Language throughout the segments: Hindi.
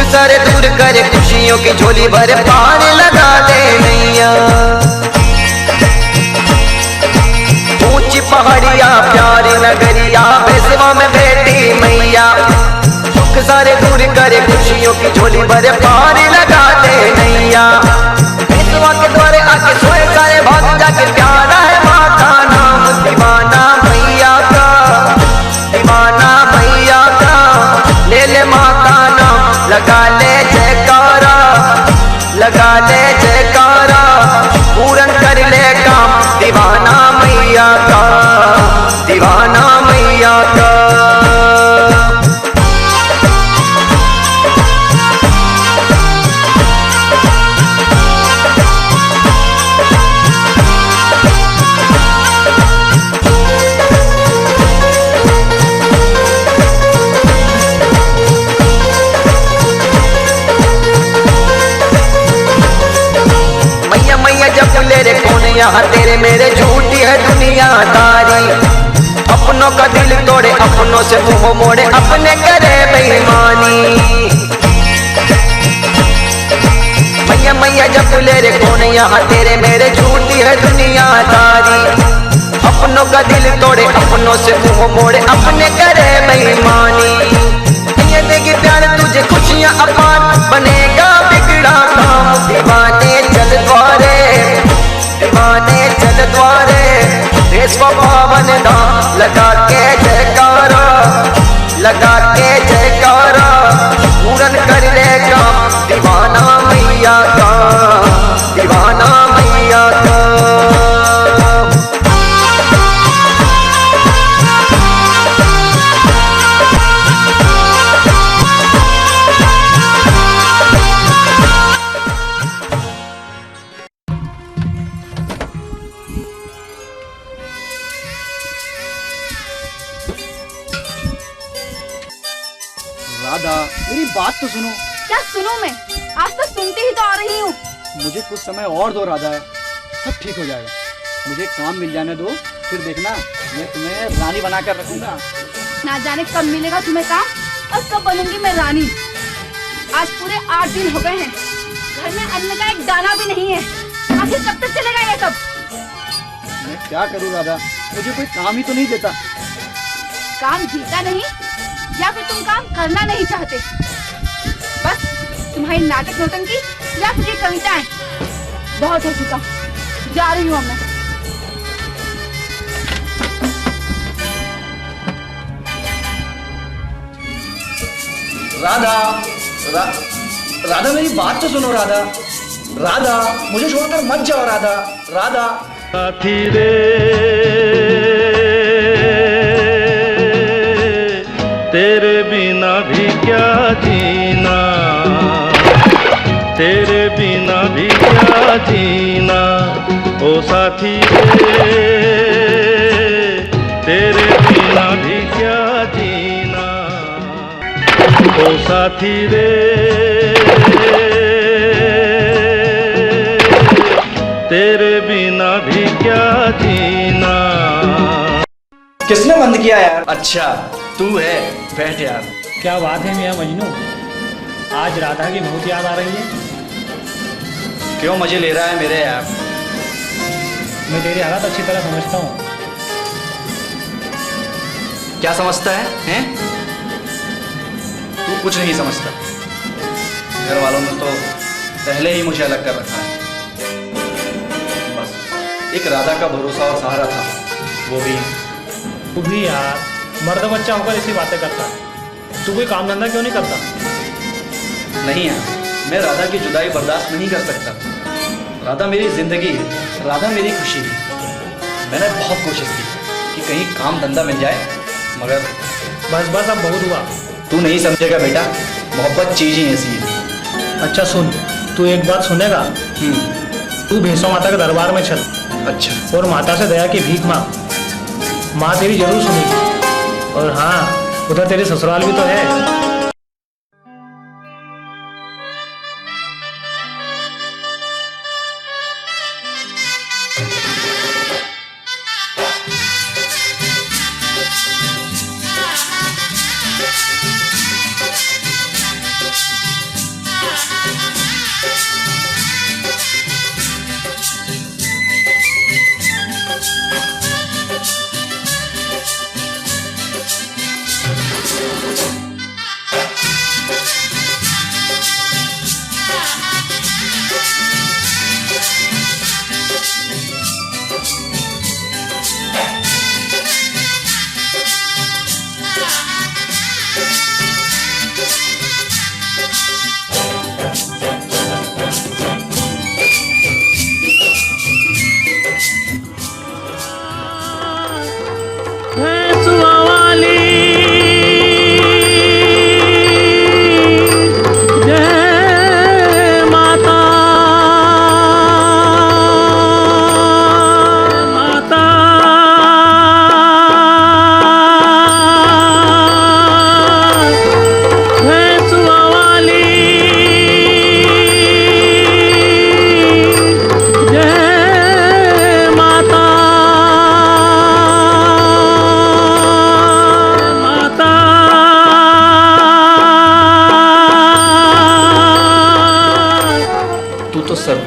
सारे दूर करे खुशियों की झोली भर पार लगा दे नैया। ऊंची पहाड़िया प्यारी नगरिया बेसवा में बेटी मैया, दुख सारे दूर करे खुशियों की झोली भर पार लगा दे नैया। बेसवा के द्वारे आके सोए सारे भाग जाके प्यारा है माँ का नाम, दीवाना मैया का, दीवाना मैया का। ले ले माँ का नाम, लगा ले जयकारा, लगा ले जयकारा, पूरन कर ले काम, दीवाना मैया का, दीवाना मैया का। जब ले रे कौन यहाँ तेरे मेरे झूठी है दुनियादारी, अपनों का दिल तोड़े अपनों से मुंह मोड़े अपने करे बेईमानी। मैया मैया जब ले रे कौन यहाँ तेरे मेरे झूठी है दुनियादारी, अपनों का दिल तोड़े अपनों से मुंह मोड़े अपने करे बेईमानी। ये देगी प्यार तुझे खुशियाँ अपार, बनेगा बिगड़ा काम, दीवाने चल द्वारे, दीवाने चल द्वारे, देश को पावन धाम, लगा के जयकारा, लगा के जयकारा, पूरन कर ले काम, दीवाना मैया का, दीवाना मैया का। राधा मेरी बात तो सुनो। क्या सुनूं मैं? आज तक सुनती ही तो आ रही हूँ। मुझे कुछ समय और दो राधा, सब ठीक हो जाएगा। मुझे काम मिल जाने दो, फिर देखना मैं तुम्हें रानी बनाकर रखूंगा। ना जाने कब मिलेगा तुम्हें काम और कब बनूंगी मैं रानी। आज पूरे 8 दिन हो गए हैं, घर में अन्न का एक दाना भी नहीं है। आखिर कब तक चलेगा ये सब? मैं क्या करूँ राधा, मुझे कोई काम ही तो नहीं देता। काम जीता नहीं या फिर तुम काम करना नहीं चाहते? बस तुम्हारी नाटक नौटंकी या फिर ये कविताएं, बहुत हो चुका। जा रही हूँ अब मैं। राधा राधा मेरी बात तो सुनो राधा, राधा मुझे छोड़कर मत जाओ राधा, राधा। साथी रे तेरे बिना भी क्या जीना, तेरे बिना भी क्या जीना, ओ साथी रे तेरे बिना भी क्या जीना, ओ साथी रे तेरे बिना भी क्या जीना। किसने बंद किया यार? अच्छा तू है, बैठ यार। क्या बात है मियां मजनू, आज राधा की बहुत याद आ रही है। क्यों मजे ले रहा है मेरे यार? मैं तेरी हालत अच्छी तरह समझता हूँ। क्या समझता है, हैं? तू कुछ नहीं समझता। घर वालों ने तो पहले ही मुझे अलग कर रखा है। बस एक राधा का भरोसा और सहारा था, वो भी। तू भी यार मर्द बच्चा होकर ऐसी बातें करता है। तू कोई काम धंधा क्यों नहीं करता? नहीं यार, मैं राधा की जुदाई बर्दाश्त नहीं कर सकता। राधा मेरी जिंदगी है, राधा मेरी खुशी है। मैंने बहुत कोशिश की कि कहीं काम धंधा मिल जाए, मगर बस बस अब बहुत हुआ। तू नहीं समझेगा बेटा, मोहब्बत चीज ही ऐसी है। अच्छा सुन, तू एक बात सुनेगा? तू भैंसों माता के दरबार में चल। अच्छा। और माता से दया की भीख मांग, माँ तेरी जरूर सुनेगी। और हाँ, उधर तेरे ससुराल भी तो है।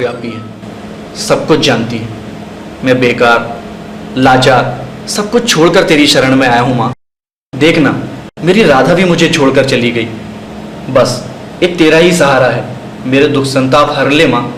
सर्वव्यापी है, सब कुछ जानती है। मैं बेकार, लाचार, सब कुछ छोड़कर तेरी शरण में आया हूँ माँ। देखना, मेरी राधा भी मुझे छोड़कर चली गई। बस एक तेरा ही सहारा है, मेरे दुख संताप हर ले माँ।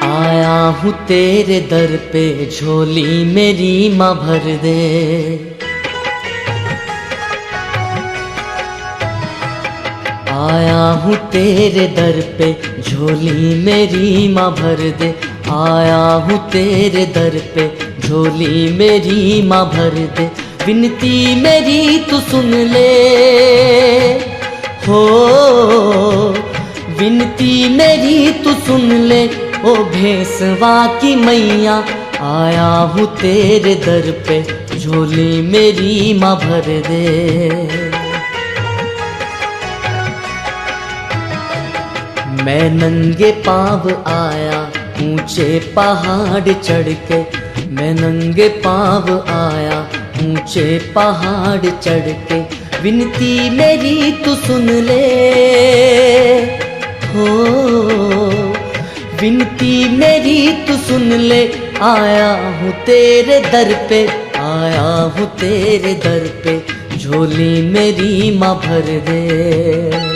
आया हूँ तेरे दर पे, झोली मेरी माँ भर दे। आया हूँ तेरे दर पे, झोली मेरी माँ भर दे। आया हूँ तेरे दर पे, झोली मेरी माँ भर दे। विनती मेरी तू सुन ले, हो विनती मेरी तू सुन ले, ओ भेसवा की मैया। आया हूँ तेरे दर पे, झोली मेरी माँ भर दे। मैं नंगे पाँव आया ऊंचे पहाड़ चढ़ के। मैं नंगे पाँव आया ऊंचे पहाड़ चढ़ के। विनती मेरी तू सुन ले, हो विनती मेरी तू सुन ले। आया हूँ तेरे दर पे, आया हूँ तेरे दर पे, झोली मेरी माँ भर दे।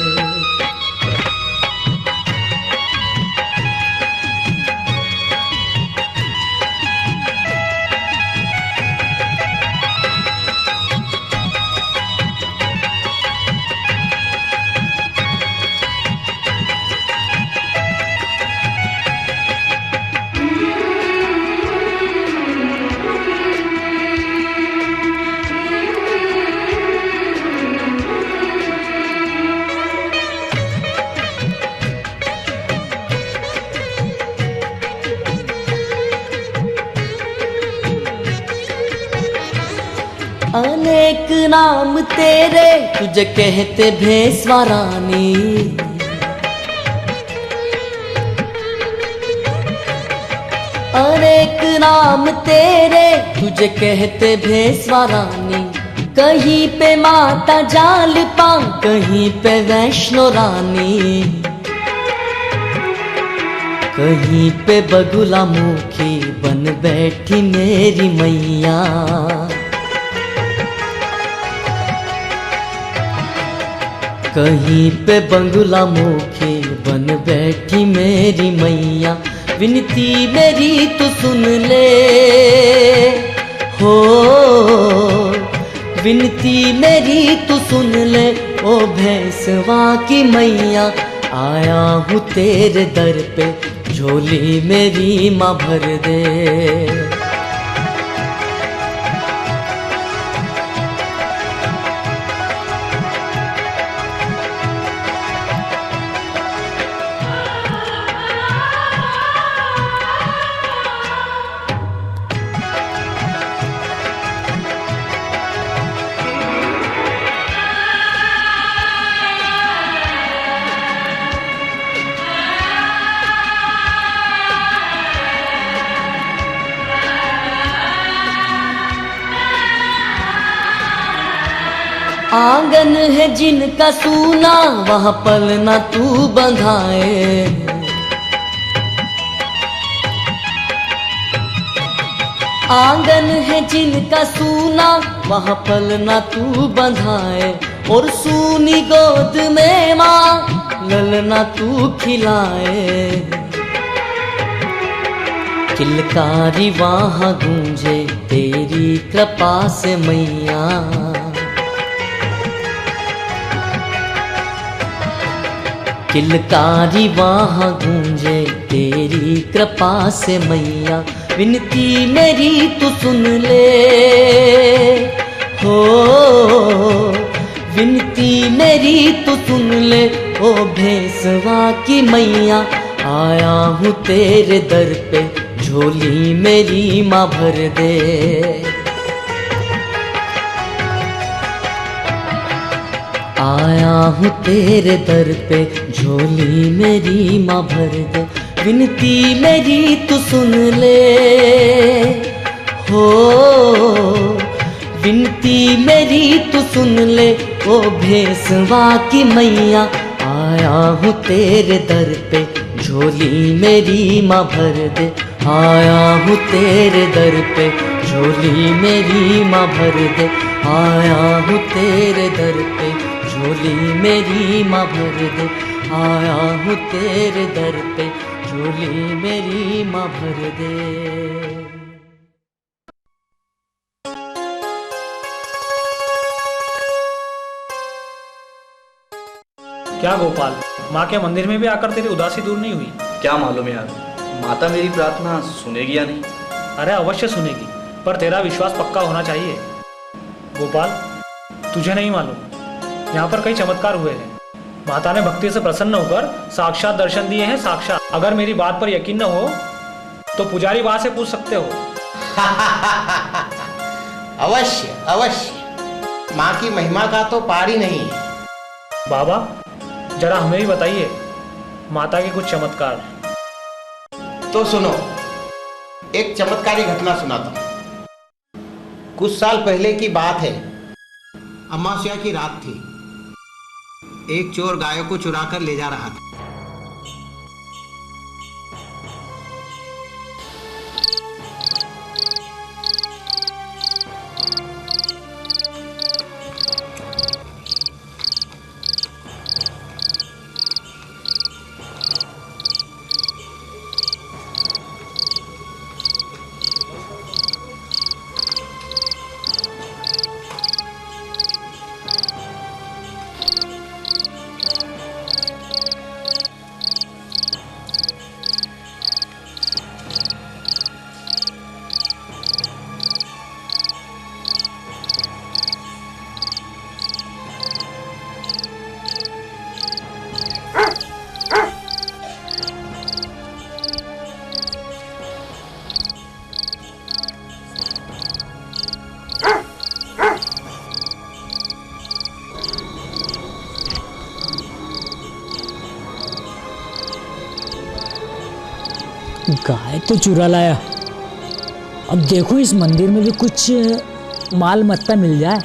अनेक नाम तेरे तुझे कहते भेसवा रानी। अनेक नाम तेरे तुझे कहते भेसवा रानी। कहीं पे माता जालपा, कहीं पे वैष्णो रानी। कहीं पे बगुला मुखी बन बैठी मेरी मैया। कहीं पे बंगला मुखी बन बैठी मेरी मैया। विनती मेरी तू सुन ले, हो विनती मेरी तू सुन ले, ओ भैंसवा की मैया। आया हूँ तेरे दर पे, झोली मेरी माँ भर दे। आंगन है जिनका सूना, वहाँ पलना तू बंधाए। आंगन है जिनका सूना, वहाँ पलना तू बंधाए। और सूनी गोद में माँ ललना तू खिलाए। किलकारी वहाँ गूंजे तेरी कृपा से मैया। किलकारी वहाँ गूंजे तेरी कृपा से मैया। विनती मेरी तू सुन ले, हो विनती मेरी तू सुन ले, ओ भेंसवा की मैया। आया हूँ तेरे दर पे, झोली मेरी माँ भर दे। आया हूँ तेरे दर पे, झोली मेरी माँ भर दे। विनती मेरी तू सुन ले, हो विनती मेरी तू सुन ले, ओ भेसवा की मैया। आया हूँ तेरे दर पे, झोली मेरी माँ भर दे। आया हूँ तेरे दर पे, झोली मेरी माँ भर दे। आया हूँ तेरे दर पे, झोली मेरी माँ भर दे। आया हूँ तेरे दर पे, झोली मेरी माँ भर दे। क्या गोपाल, माँ के मंदिर में भी आकर तेरी उदासी दूर नहीं हुई? क्या मालूम यार, माता मेरी प्रार्थना सुनेगी या नहीं। अरे अवश्य सुनेगी, पर तेरा विश्वास पक्का होना चाहिए। गोपाल, तुझे नहीं मालूम, यहाँ पर कई चमत्कार हुए हैं। माता ने भक्ति से प्रसन्न होकर साक्षात दर्शन दिए हैं, साक्षात। अगर मेरी बात पर यकीन न हो तो पुजारी बा से पूछ सकते हो। अवश्य अवश्य, माँ की महिमा का तो पार ही नहीं है। बाबा, जरा हमें भी बताइए माता के कुछ चमत्कार। तो सुनो, एक चमत्कारी घटना सुनाता हूं। कुछ साल पहले की बात है। अमावस्या की रात थी। एक चोर गायों को चुरा कर ले जा रहा था। गाय तो चुरा लाया, अब देखो इस मंदिर में भी कुछ माल मत्ता मिल जाए।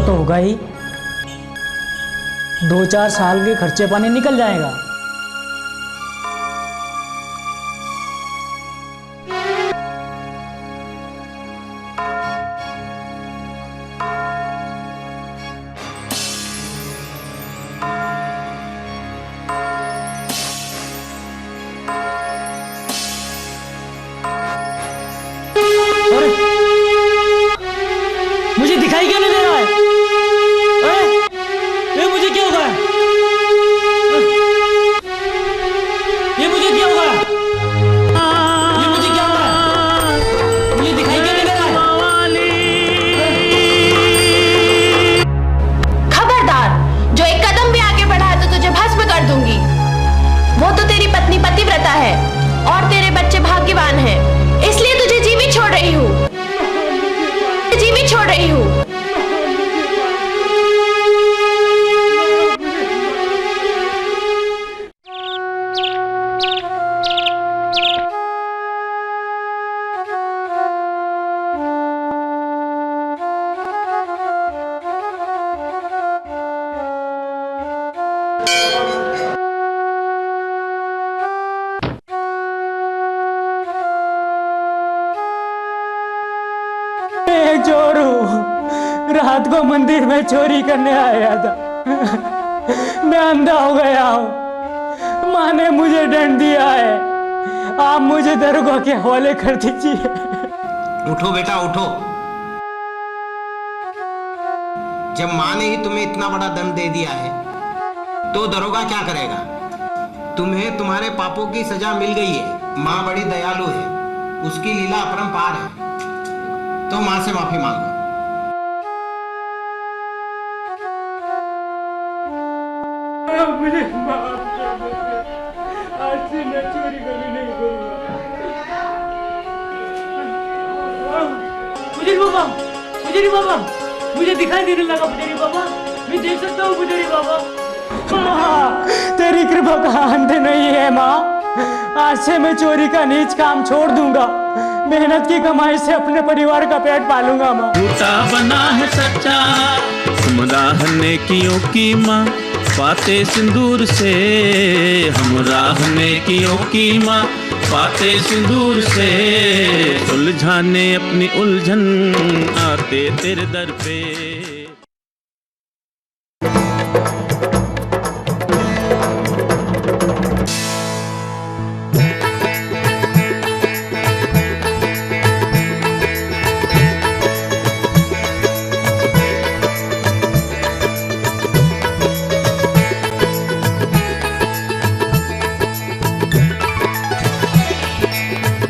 होगा ही, 2-4 साल के खर्चे पानी निकल जाएगा। मुझे दिखाई क्यों नहीं दे रहा है? ये मुझे क्या होगा? ये मुझे क्या होगा? ये मुझे क्या होगा? मुझे दिखाई क्यों नहीं दे रहा है? खबरदार, जो एक कदम भी आगे बढ़ा है तो तुझे भस्म कर दूंगी। वो तो तेरी पत्नी पतिव्रता है और तेरे बच्चे भाग्यवान हैं, इसलिए तुझे जीवित छोड़ रही हूँ। चोर हूँ। रात को मंदिर में चोरी करने आया था। मैं अंधा हो गया हूँ। माँ ने मुझे दंड दिया है। आप मुझे दरोगा के हवाले कर दीजिए। उठो बेटा उठो। जब माँ ने ही तुम्हें इतना बड़ा दंड दे दिया है तो दरोगा क्या करेगा? तुम्हें तुम्हारे पापों की सजा मिल गई है। माँ बड़ी दयालु है, उसकी लीला अपरंपार है। तो माँ से माफी मांगो। मुझे माफ कर दो। आज से मैं चोरी कभी नहीं करूँगा। पुजारी बाबा, पुजारी बाबा, मुझे दिखाई देने लगा पुजारी बाबा। मैं देख सकता हूँ पुजारी बाबा। तेरी कृपा का अंत नहीं है माँ। आज से मैं चोरी का नीच काम छोड़ दूंगा। मेहनत की कमाई से अपने परिवार का पेट पालूंगा माँ। झूठा बना है सच्चा हमराह नेकियों की माँ, पाते सिंदूर से हमराह नेकियों की माँ, पाते सिंदूर से सुलझाने अपनी उलझन आते तेरे दर पे।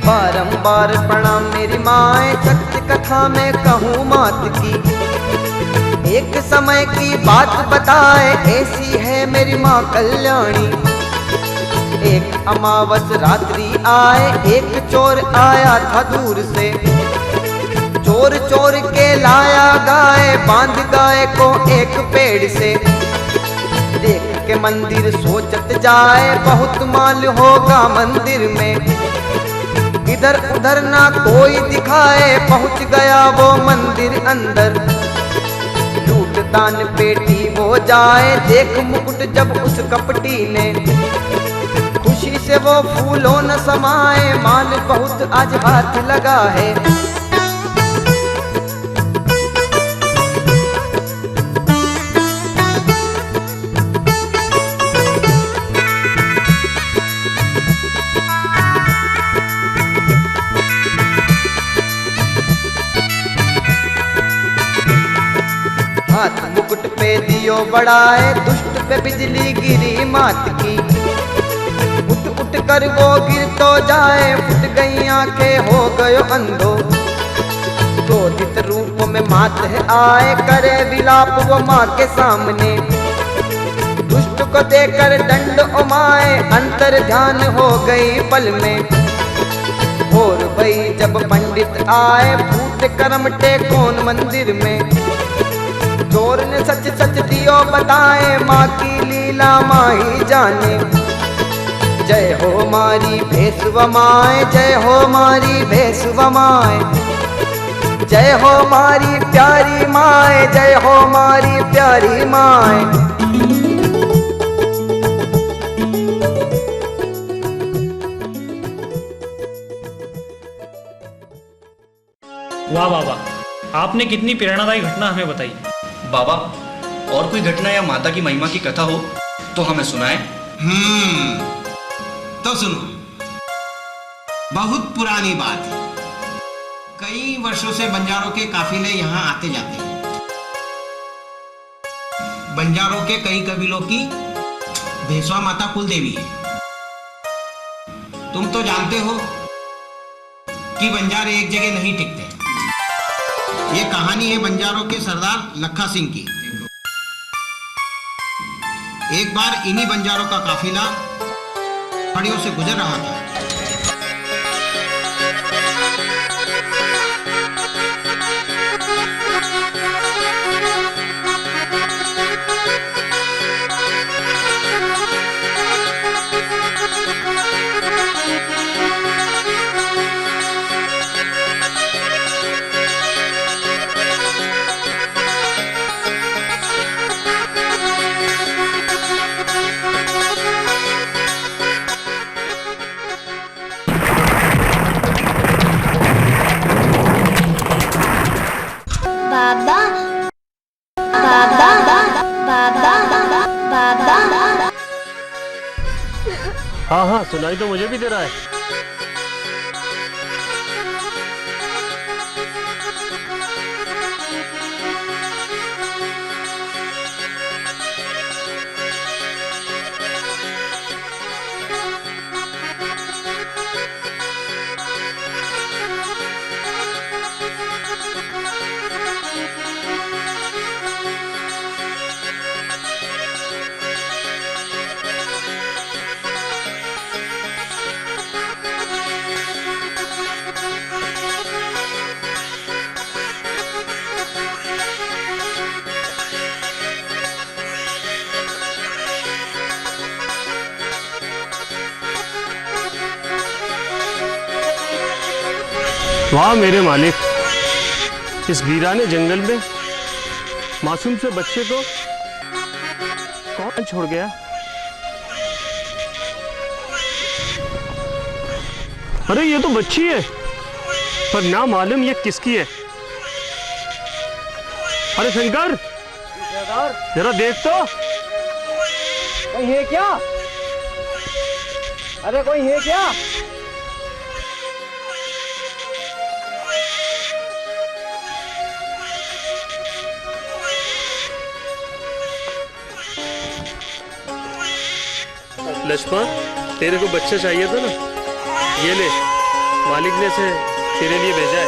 बारंबार प्रणाम मेरी माए, सत्य कथा में कहूँ मात की। एक समय की बात बताए, ऐसी है मेरी माँ कल्याणी। एक अमावस रात्रि आए, एक चोर आया था दूर से। चोर चोर के लाया गाय, बांध गाय को एक पेड़ से। देख के मंदिर सोचत जाए, बहुत माल होगा मंदिर में। इधर उधर ना कोई दिखाए, पहुंच गया वो मंदिर अंदर। लूट दान पेटी वो जाए, देख मुकुट जब उस कपटी ने। खुशी से वो फूलों न समाए, माल बहुत आज हाथ लगा है। हाथ मुकुट पे दियो बढ़ाए, दुष्ट पे बिजली गिरी मात की। उठ उठ कर वो गिर तो जाए, फुट गई आंखें हो गयो अंधो। क्रोधित रूप में मात है आए, करे विलाप वो माँ के सामने। दुष्ट को देकर दंड उमाए, अंतर ध्यान हो गई पल में। और भई जब पंडित आए, भूत करमटे कौन मंदिर में। चोर ने सच सच दियो बताए, माँ की लीला माँ ही जाने। जय हो मारी भेसुआ माए, जय हो मारी भेसुआ माए। जय हो मारी प्यारी माए, जय हो मारी प्यारी माए। वाह बाबा, आपने कितनी प्रेरणादायी घटना हमें बताई। बाबा, और कोई घटना या माता की महिमा की कथा हो तो हमें सुनाएं। तो सुनो, बहुत पुरानी बात है। कई वर्षों से बंजारों के काफिले यहाँ आते जाते हैं। बंजारों के कई कबीलों की भेसवा माता कुल देवी है। तुम तो जानते हो कि बंजार एक जगह नहीं टिकते। ये कहानी है बंजारों के सरदार लखा सिंह की। एक बार इन्हीं बंजारों का काफिला पहाड़ियों से गुजर रहा था। सुनाई तो मुझे भी दे रहा है। वाह मेरे मालिक, इस वीराने जंगल में मासूम से बच्चे को कौन छोड़ गया? अरे ये तो बच्ची है, पर ना मालूम ये किसकी है। अरे शंकर, जरा देख तो। कोई है क्या? अरे कोई है क्या? लक्ष्मण, तेरे को बच्चा चाहिए था ना, ये ले, मालिक ने इसे तेरे लिए भेजा है।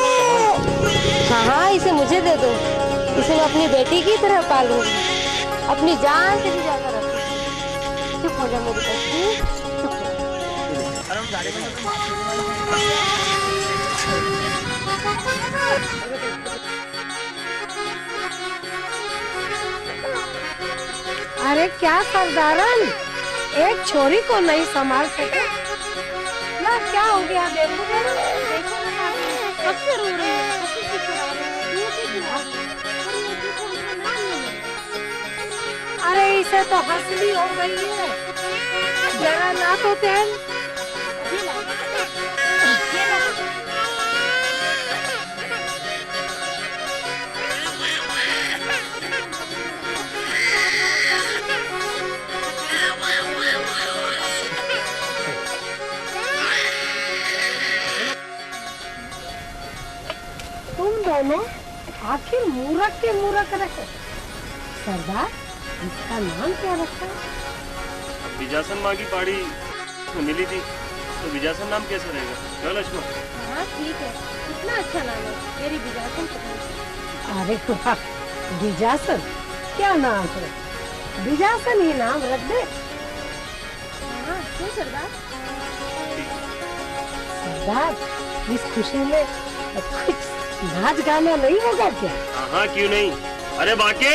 हाँ हाँ, इसे मुझे दे दो, इसे मैं अपनी बेटी की तरह पालूंगी, अपनी जान से भी ज्यादा रखूंगी। चुप हो जा मेरी बच्ची, चुप हो। अरे क्या सरदारन, एक छोरी को नहीं संभाल सके ना? क्या हो गया? देखो कब से रो रही है, कब से चिल्ला रही है। अरे इसे तो हंसली हो गई है, जरा ना तो तेल। दोनों आखिर मूरख के मूरख रखे। सरदार, इसका नाम क्या रखा? विजासन माँ की पहाड़ी तो मिली थी, तो विजासन नाम कैसे रहेगा? क्या लक्ष्मण? हाँ ठीक है, कितना अच्छा नाम है, मेरी विजासन। अरे वाह, विजासन क्या नाम है? विजासन ही नाम रख दे। हाँ क्यों सरदार? सरदार, इस खुशी में कुछ नाच गाना नहीं होगा क्या? हाँ क्यों नहीं। अरे बाकी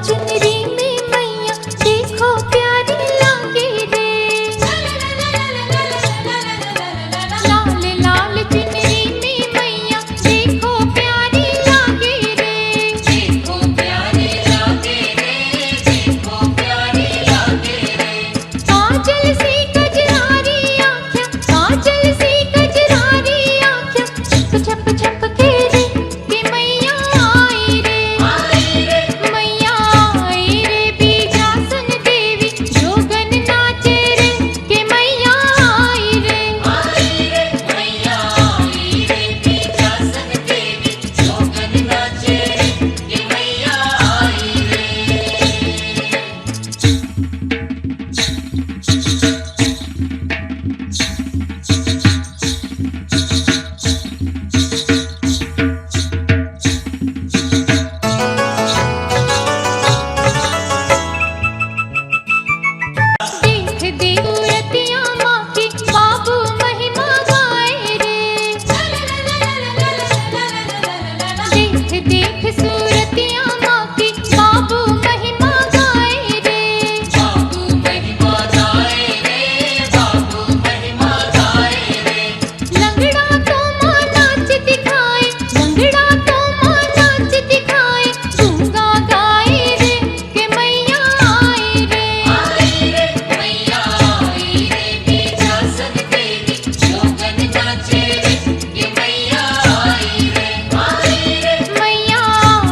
चुनरी में मैया देखो प्यारी लागे रे। लाल लाल चुनरी में मैया देखो प्यारी लागे रे। देखो प्यारी लागे रे, देखो प्यारी लागे रे। काजल सी कजरारी आँखें, काजल सी कजरारी आँखें, छप छप छप के रे कि मैया आई रे। मैया आई रे बीजासन देवी जोगन नाचे रे कि मैया आई रे। मैया आई रे बीजासन देवी जोगन नाचे रे कि मैया आई रे। देख देख रतिया माँ की बाबू महिमा गाए रे। देख देख सूरतिया माँ की बाबू महिमा गाए रे। बाबू महिमा गाए रे, बाबू महिमा गाए रे। लंगड़ा तो माँ नाच दिखाए, लंगड़ा तो माँ नाच दिखाए, गूंगा गाए रे कि मैया आई रे। मैया आई रे बीजासन देवी जोगन नाचे रे कि मैया आई रे। मैया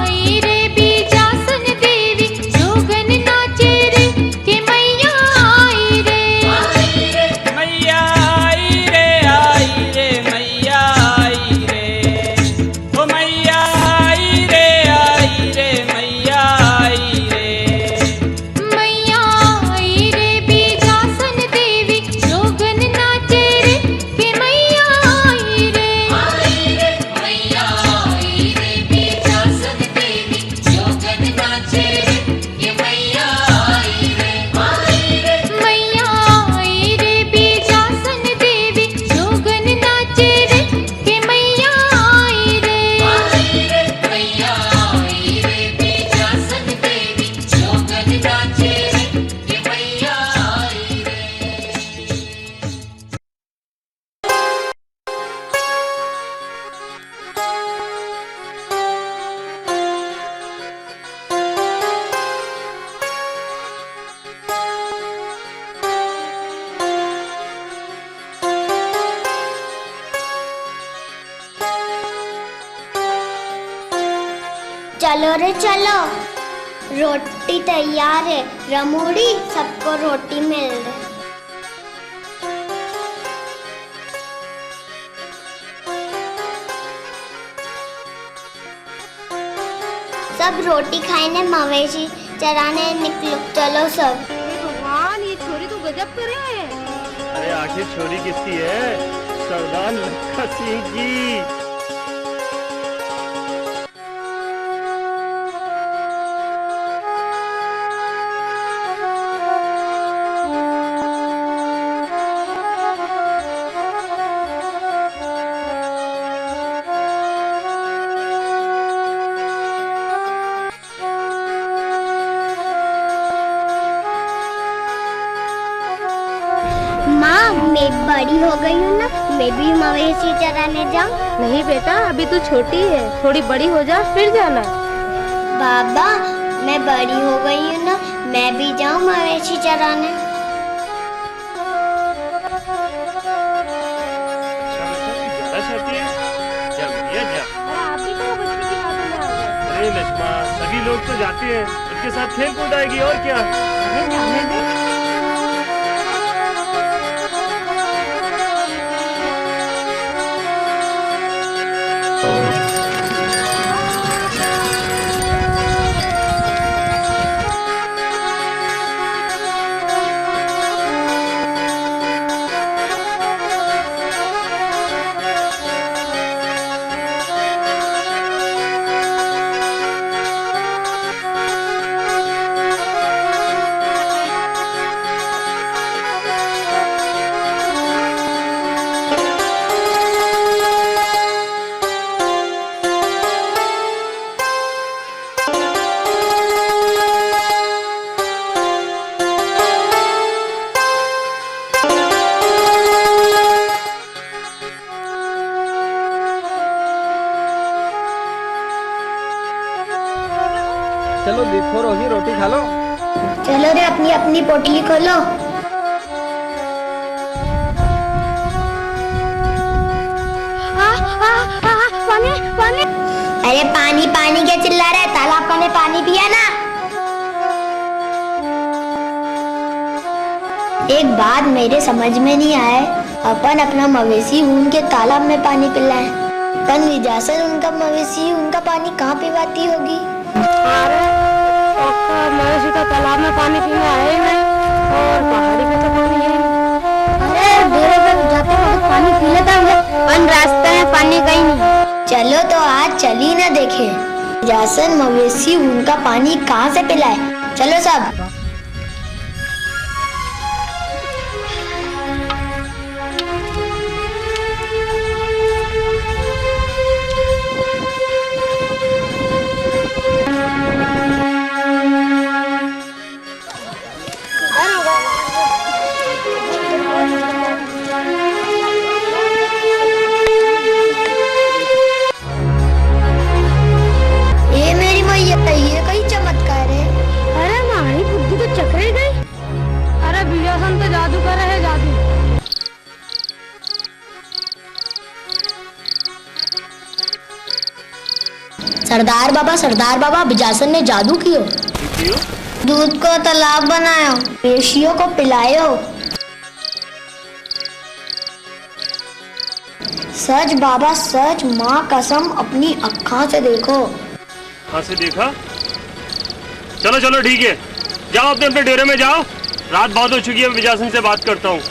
आई रे बीजासन देवी जोगन नाचे रे कि मैया आई रे। मैया आई रे, आई रे मैया आई रे। ओ मैया आई रे, आई रे मैया आई रे। मैया आई रे बीजासन देवी जोगन नाचे रे कि मैया आई रे। मैया आई रे बीजासन देवी जोगन नाचे रे कि मैया आई रे। मैया आई रे बीजासन देवी जोगन नाचे रे कि मैया आई रे। मैया आई रे बीजासन देवी जोगन नाचे रे कि मैया आई रे। चलो रे चलो, रोटी तैयार है। रमूड़ी सबको रोटी मिल रही। सब रोटी खाने मवेशी चराने निकलो, चलो सब। भगवान, ये छोरी तो गजब करे है। अरे आखिर छोरी किसकी है? सरदार लखा सिंह की। माँ, मैं बड़ी हो गई हूँ ना, मैं भी मवेशी चराने जाऊँ? नहीं बेटा, अभी तू छोटी है, थोड़ी बड़ी हो जा फिर जाना। बाबा, मैं बड़ी हो गई हूँ ना, मैं भी जाऊँ मवेशी चराने? ज्यादा चाहती है? जा भैया जा। आप भी तो बच्चे की बातों में आ गए। अरे लक्ष्मा, सभी लोग तो जाते हैं, उनके साथ खेल कूद आएगी और क्या। अरे जाने दे। खोर होगी, रोटी खा लो। चलो रे अपनी अपनी पोटली खोलो। पानी पानी। अरे पानी पानी क्या चिल्ला रहा है? तालाब का ने पानी पिया ना। एक बात मेरे समझ में नहीं आए, अपन अपना मवेशी उन के तालाब में पानी पिलाए, पर विजासन उनका मवेशी उनका पानी कहाँ पिवाती होगी? अरे मवेशी तो तालाब में पानी पीने आए ही नहीं, और पहाड़ी में तो पानी है नहीं। अरे डेरे पे जाते वक्त पानी पी लेता हूँ, पर रास्ते में पानी कहीं नहीं। चलो तो आज चली ना देखे विजासन मवेशी उनका पानी कहाँ से पिलाए। चलो सब। ये कई चमत्कार है। अरे हमारी बुद्धि तो चकरे गई। अरे विजासन तो जादू कर रहे, जादू। सरदार बाबा विजासन ने जादू कियो। दूध को तालाब बनायो, मवेशियों को पिलायो। सच बाबा सच, माँ कसम अपनी अक्खा से देखो। कहाँ से देखा? चलो चलो ठीक है, जाओ अपने अपने डेरे में जाओ, रात बहुत हो चुकी है, विजासन से बात करता हूँ।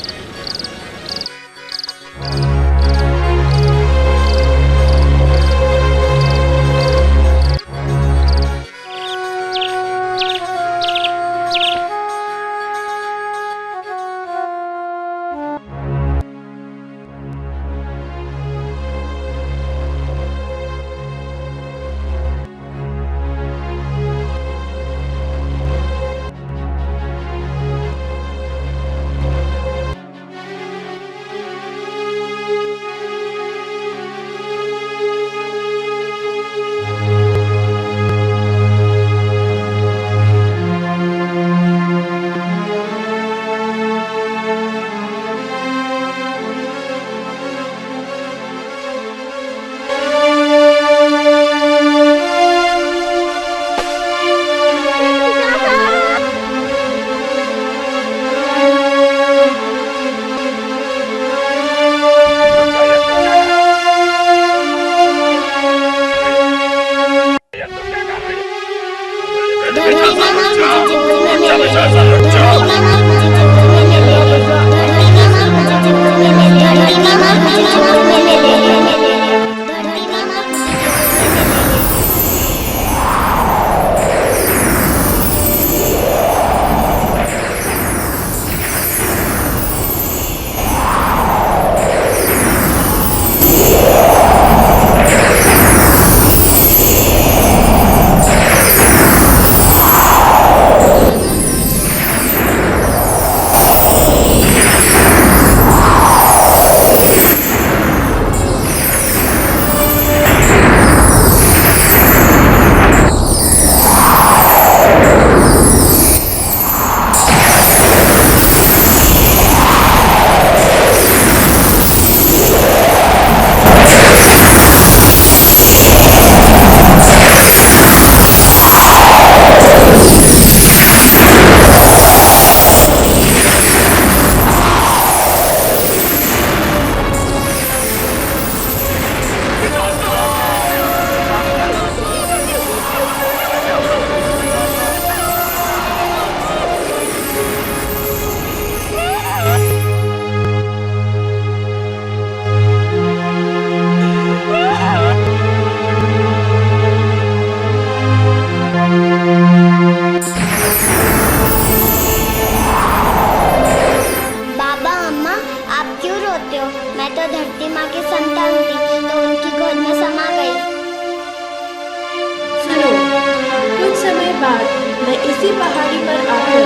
बाद मैं इसी पहाड़ी पर आकर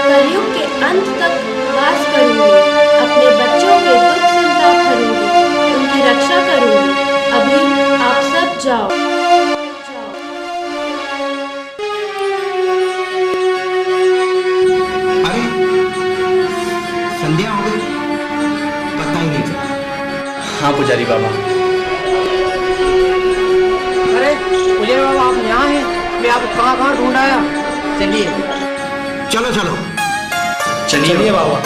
कलयुग के अंत तक वास करूंगी, अपने बच्चों के दुख संताप करूंगी, उनकी रक्षा करूंगी। अभी आप सब जाओ। पुजारी बाबा। अरे पुजारी बाबा, आप यहाँ हैं? मैं आपको कहाँ ढूंढ आया। चलिए चलो चलो चलिए बाबा।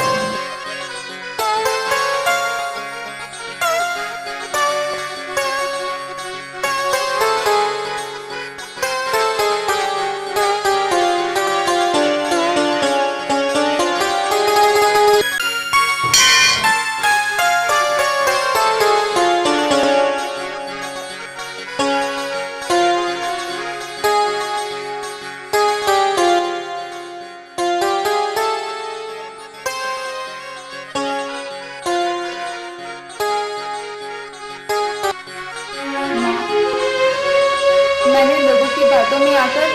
मैंने लोगों की बातों में आकर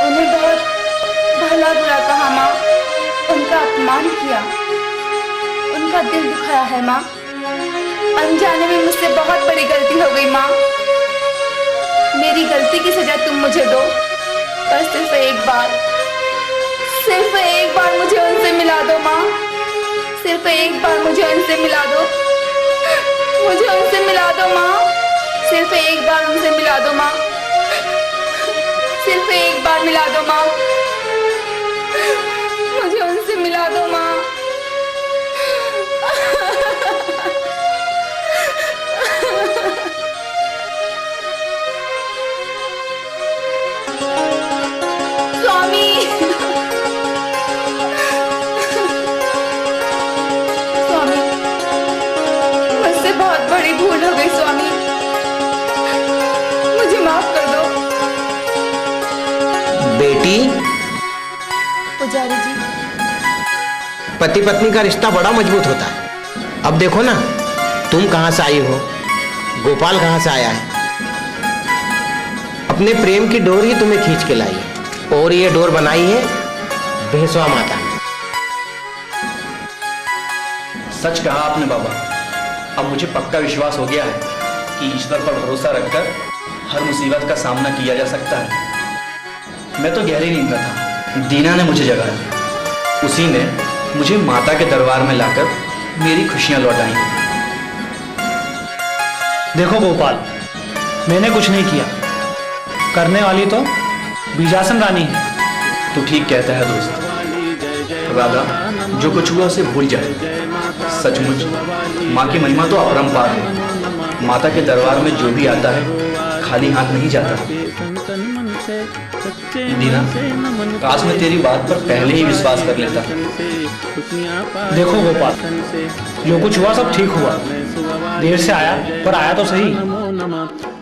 उन्हें बहुत भला बुरा कहा माँ, उनका अपमान किया, उनका दिल दुखाया है माँ। अनजाने में मुझसे बहुत बड़ी गलती हो गई माँ। मेरी गलती की सजा तुम मुझे दो, पर सिर्फ एक बार मुझे उनसे मिला दो माँ। सिर्फ एक बार मुझे उनसे मिला दो, मुझे उनसे मिला दो माँ। सिर्फ एक बार उनसे मिला दो माँ, सिर्फ एक बार मिला दो माँ, मुझे उनसे मिला दो माँ। स्वामी, स्वामी, मुझसे बहुत बड़ी भूल हो गई स्वामी, मुझे माफ कर दो। बेटी, पुजारी जी, पति पत्नी का रिश्ता बड़ा मजबूत होता है। अब देखो ना, तुम कहाँ से आई हो, गोपाल कहाँ से आया है। अपने प्रेम की डोर ही तुम्हें खींच के लाई है, और ये डोर बनाई है भेसवा माता ने। सच कहा आपने बाबा। अब मुझे पक्का विश्वास हो गया है कि ईश्वर पर भरोसा रखकर हर मुसीबत का सामना किया जा सकता है। मैं तो गहरी नींद में था, दीना ने मुझे जगाया। उसी ने मुझे माता के दरबार में लाकर मेरी खुशियां लौटाई। देखो गोपाल, मैंने कुछ नहीं किया, करने वाली तो बीजासन रानी है। तू ठीक कहता है दोस्त। राधा, जो कुछ हुआ उसे भूल जाए। सचमुच माँ की महिमा तो अपरंपार है। माता के दरबार में जो भी आता है खाली हाथ नहीं जाता। दीना, काश मैं तेरी बात पर पहले ही विश्वास कर लेता। देखो गोपाल, जो कुछ हुआ सब ठीक हुआ। देर से आया, पर आया तो सही।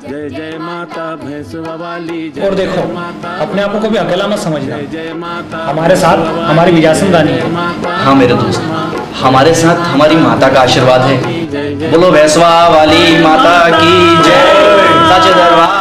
जय जय माता भैंसवा वाली। और देखो, अपने आप को भी अकेला मत समझना। हमारे साथ हमारी बीजासन रानी है। हाँ मेरे दोस्त, हमारे साथ हमारी माता का आशीर्वाद है। बोलो भैंसवा वाली माता की जय। सच दरबार